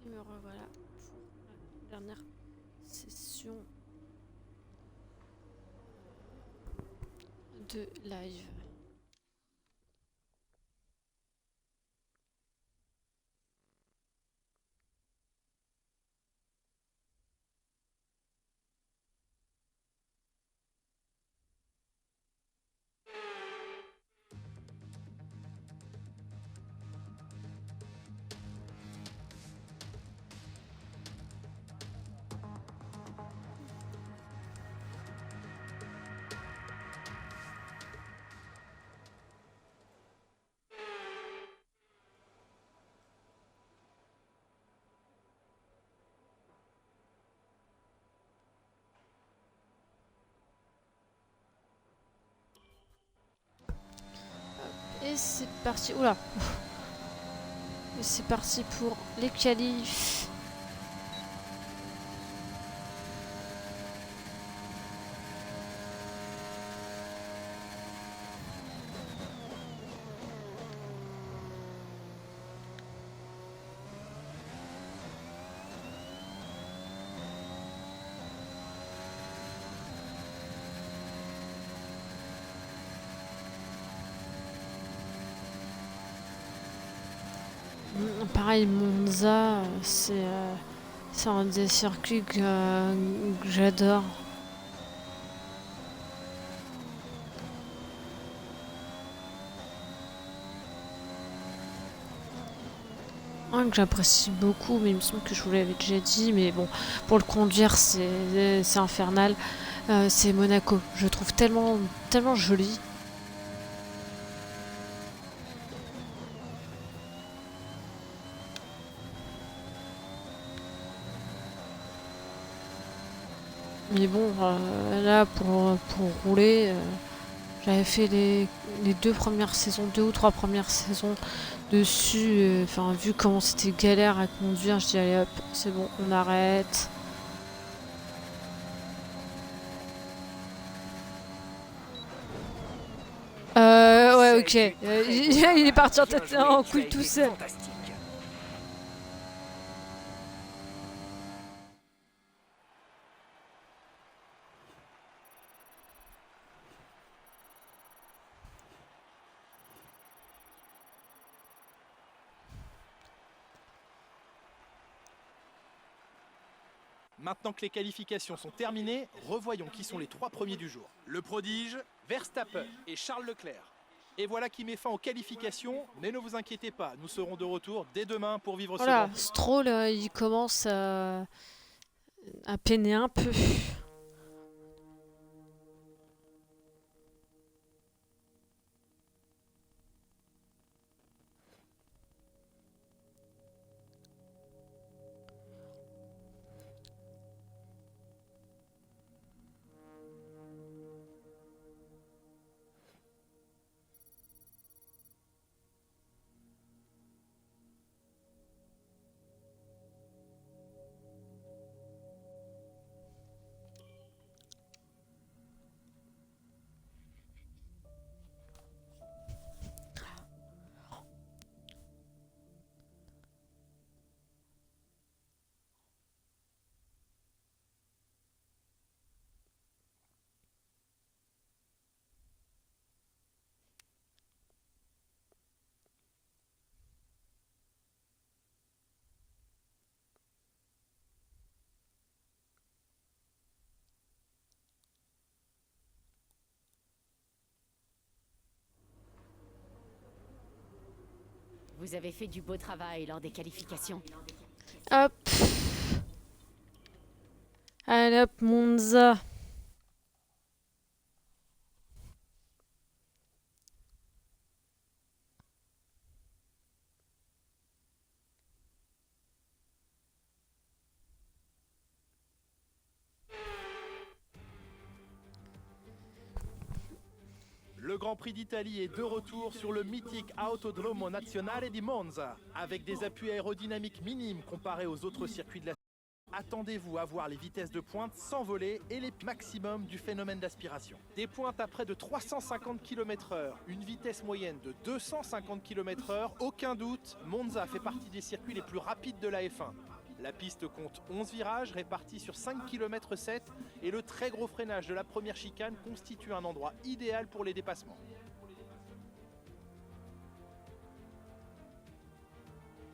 Me revoilà pour la dernière session de live. Et c'est parti. Oula. Et c'est parti pour les qualifs. Pareil, Monza, c'est un des circuits que j'adore. Un que j'apprécie beaucoup, mais il me semble que je vous l'avais déjà dit, mais bon, pour le conduire, c'est infernal. C'est Monaco. Je le trouve tellement joli. Mais bon, là, pour rouler, j'avais fait les deux premières saisons, 2 ou 3 premières saisons dessus. Enfin, vu comment c'était galère à conduire, je dis allez hop, c'est bon, on arrête. Ouais, ok. Il est parti en tête en couille tout seul. Maintenant que les qualifications sont terminées, revoyons qui sont les 3 premiers du jour. Le prodige, Verstappen et Charles Leclerc. Et voilà qui met fin aux qualifications, mais ne vous inquiétez pas, nous serons de retour dès demain pour vivre ce Voilà, Grand Prix. Stroll, il commence à peiner un peu. Vous avez fait du beau travail lors des qualifications. Hop. Allez hop, Monza. Le Grand Prix d'Italie est de retour sur le mythique Autodromo Nazionale di Monza. Avec des appuis aérodynamiques minimes comparés aux autres circuits de la attendez-vous à voir les vitesses de pointe s'envoler et les maximums du phénomène d'aspiration. Des pointes à près de 350 km/h, une vitesse moyenne de 250 km/h, aucun doute, Monza fait partie des circuits les plus rapides de la F1. La piste compte 11 virages répartis sur 5 km 7 et le très gros freinage de la première chicane constitue un endroit idéal pour les dépassements.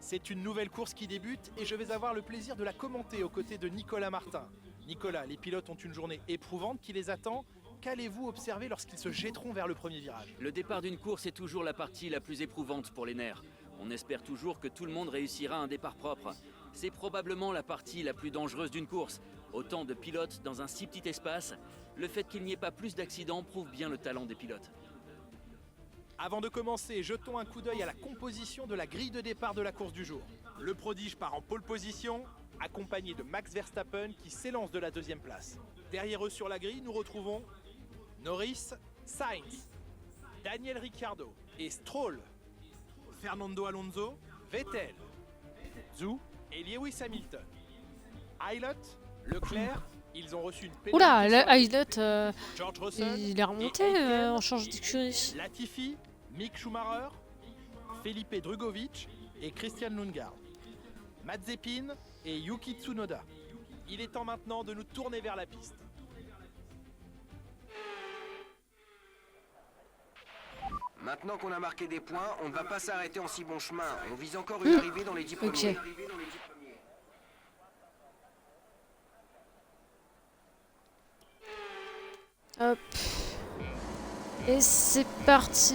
C'est une nouvelle course qui débute et je vais avoir le plaisir de la commenter aux côtés de Nicolas Martin. Nicolas, les pilotes ont une journée éprouvante qui les attend. Qu'allez-vous observer lorsqu'ils se jetteront vers le premier virage? Le départ d'une course est toujours la partie la plus éprouvante pour les nerfs. On espère toujours que tout le monde réussira un départ propre. C'est probablement la partie la plus dangereuse d'une course. Autant de pilotes dans un si petit espace, le fait qu'il n'y ait pas plus d'accidents prouve bien le talent des pilotes. Avant de commencer, jetons un coup d'œil à la composition de la grille de départ de la course du jour. Le prodige part en pole position, accompagné de Max Verstappen qui s'élance de la deuxième place. Derrière eux sur la grille, nous retrouvons Norris, Sainz, Daniel Ricciardo et Stroll, Fernando Alonso, Vettel, Zhou et Lewis Hamilton. Aylot, Leclerc, ils ont reçu une pénalité. Oula, sur la Aylot, George Russell, il est remonté et Aitken, en change d'écurie. Latifi, Mick Schumacher, Felipe Drugovich et Christian Lundgaard, Mazepin et Yuki Tsunoda. Il est temps maintenant de nous tourner vers la piste. Maintenant qu'on a marqué des points, on ne va pas s'arrêter en si bon chemin. On vise encore une arrivée dans les 10 premiers. Ok. Hop. Et c'est parti.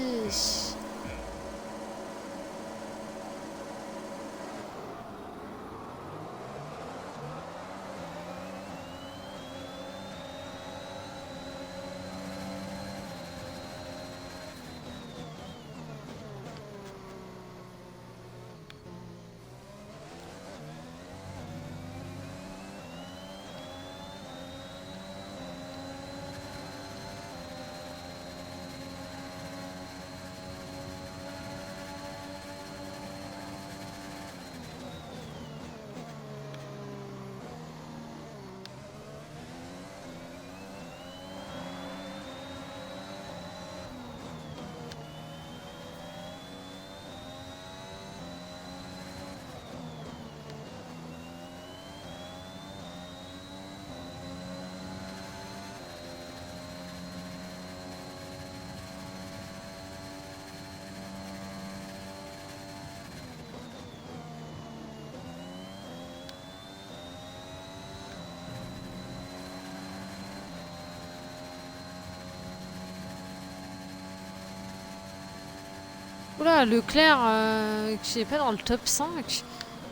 Oula, Leclerc qui est pas dans le top 5.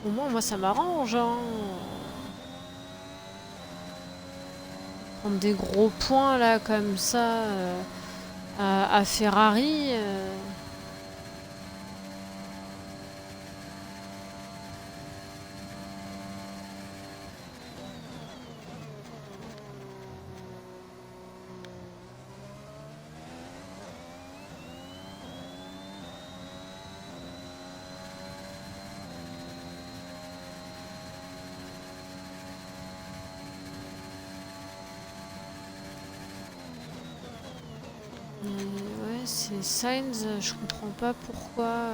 Au moins, moi, ça m'arrange. Hein. Prendre des gros points là, comme ça, à Ferrari. Ouais, c'est Sainz, je comprends pas pourquoi.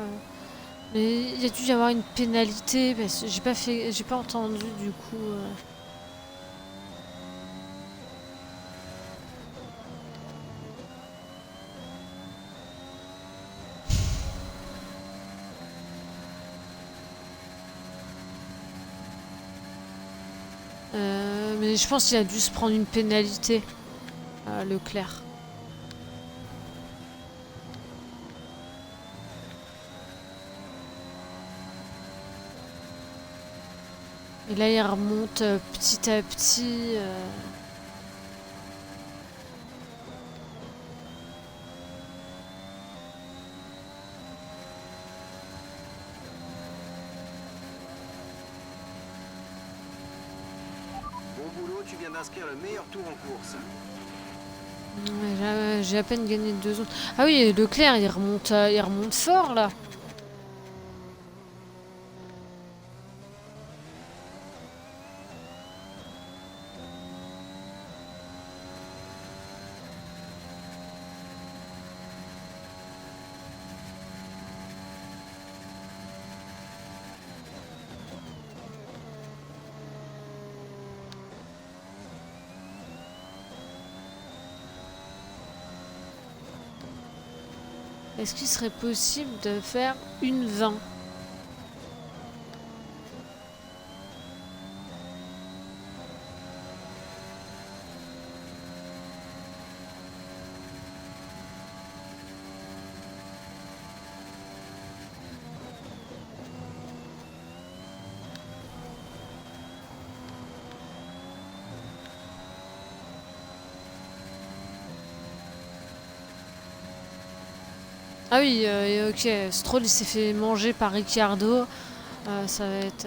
Mais il y a dû y avoir une pénalité parce que j'ai pas entendu du coup. Mais je pense qu'il a dû se prendre une pénalité, Leclerc. Et là, il remonte petit à petit. Bon boulot, tu viens d'inscrire le meilleur tour en course. Ouais, j'ai à peine gagné 2 secondes. Ah oui, Leclerc, il remonte fort là. Est-ce qu'il serait possible de faire une 20? Ah oui, ok, Stroll il s'est fait manger par Ricciardo. Ça va être...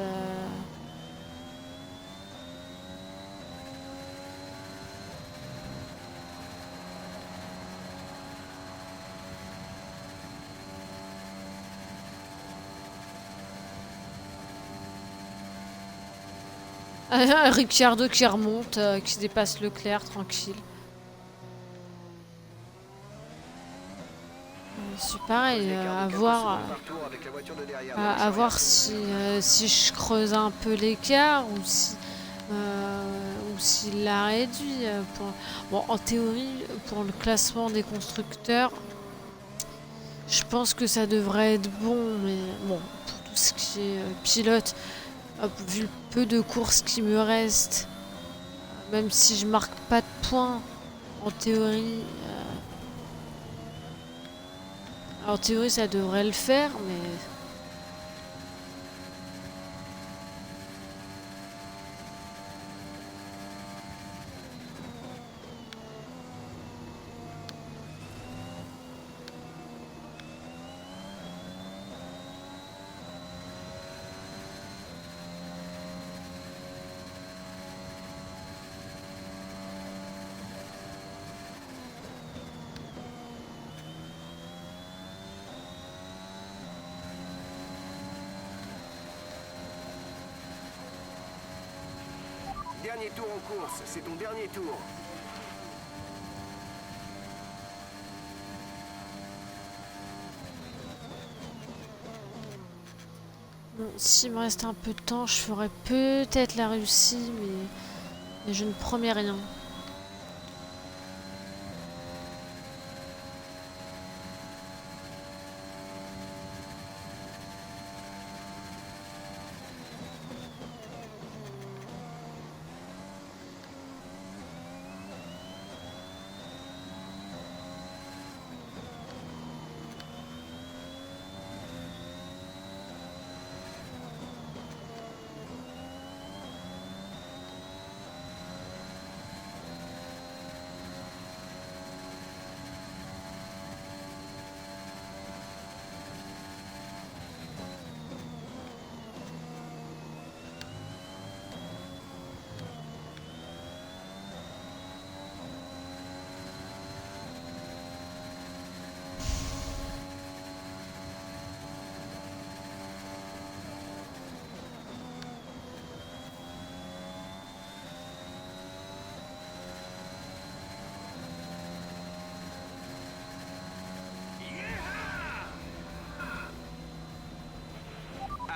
Ricciardo qui remonte, qui dépasse Leclerc, tranquille. C'est pareil, à voir, à voir si je creuse un peu l'écart ou s'il l'a réduit. Bon, en théorie, pour le classement des constructeurs, je pense que ça devrait être bon, mais bon, pour tout ce qui est pilote, vu le peu de courses qui me restent, même si je marque pas de points, en théorie... en théorie, ça devrait le faire, mais... Dernier tour en course, c'est ton dernier tour. Bon, s'il me reste un peu de temps, je ferai peut-être la réussite, mais je ne promets rien.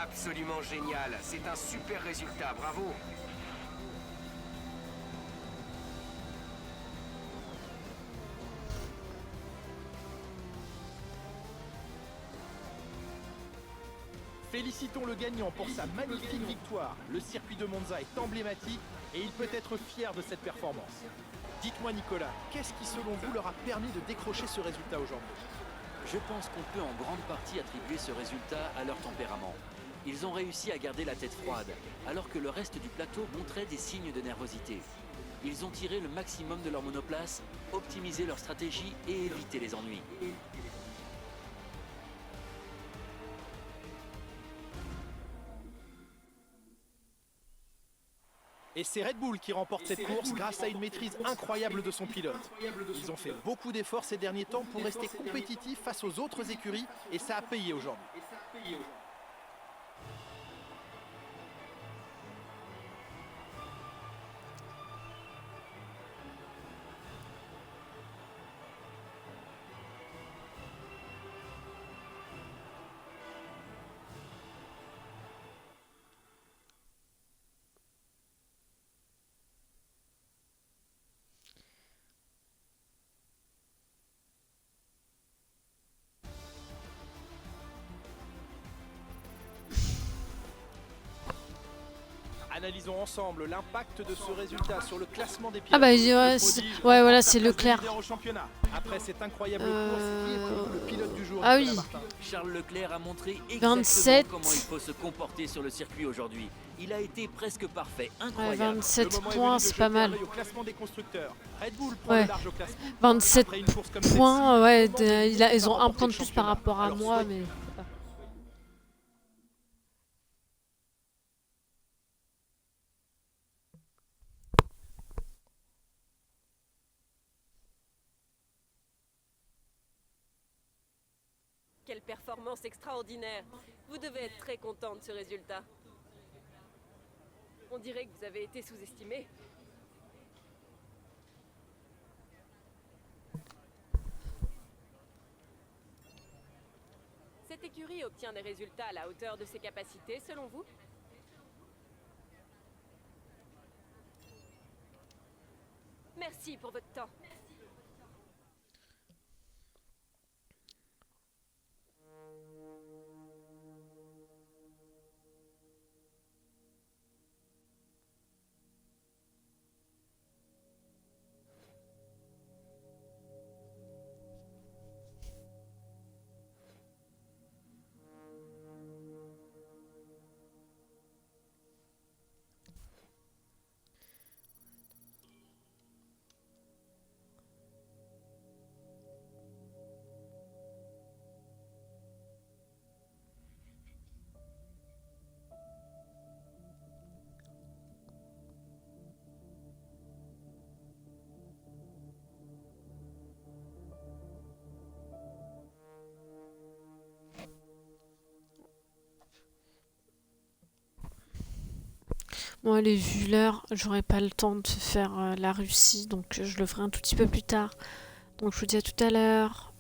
Absolument génial, c'est un super résultat, bravo. Félicitons le gagnant pour sa magnifique victoire. Le circuit de Monza est emblématique et il peut être fier de cette performance. Dites-moi Nicolas, qu'est-ce qui selon vous leur a permis de décrocher ce résultat aujourd'hui? Je pense qu'on peut en grande partie attribuer ce résultat à leur tempérament. Ils ont réussi à garder la tête froide, alors que le reste du plateau montrait des signes de nervosité. Ils ont tiré le maximum de leur monoplace, optimisé leur stratégie et évité les ennuis. Et c'est Red Bull qui remporte cette course grâce à une maîtrise incroyable de son pilote. Ils ont fait beaucoup d'efforts ces derniers temps pour rester compétitifs face aux autres écuries et ça a payé aujourd'hui. Analysons ensemble l'impact de ce résultat sur le classement des pilotes. Ah bah ouais, Le c'est- prodige ouais, voilà, remporte c'est sa place de Leclerc. leader au championnat. Après cette incroyable course, qui est le pilote du jour, Ah Nicolas oui. Martin? Charles Leclerc a montré exactement 27. comment il faut se comporter sur le circuit aujourd'hui. Il a été presque parfait, Ouais, incroyable. 27 Le moment est points, venu de c'est jeter pas un mal. œil au classement des constructeurs. Red Bull prend Ouais. le large au classement. 27 Après une course comme points, celle-ci, ouais, comment devine-t-il ils ont un remporter point de le plus par championnat? rapport à Alors, moi, soit- mais... Quelle performance extraordinaire. Vous devez être très content de ce résultat. On dirait que vous avez été sous-estimé. Cette écurie obtient des résultats à la hauteur de ses capacités, selon vous? Merci pour votre temps. Bon, allez, vu l'heure, j'aurai pas le temps de faire la Russie, donc je le ferai un tout petit peu plus tard. Donc je vous dis à tout à l'heure.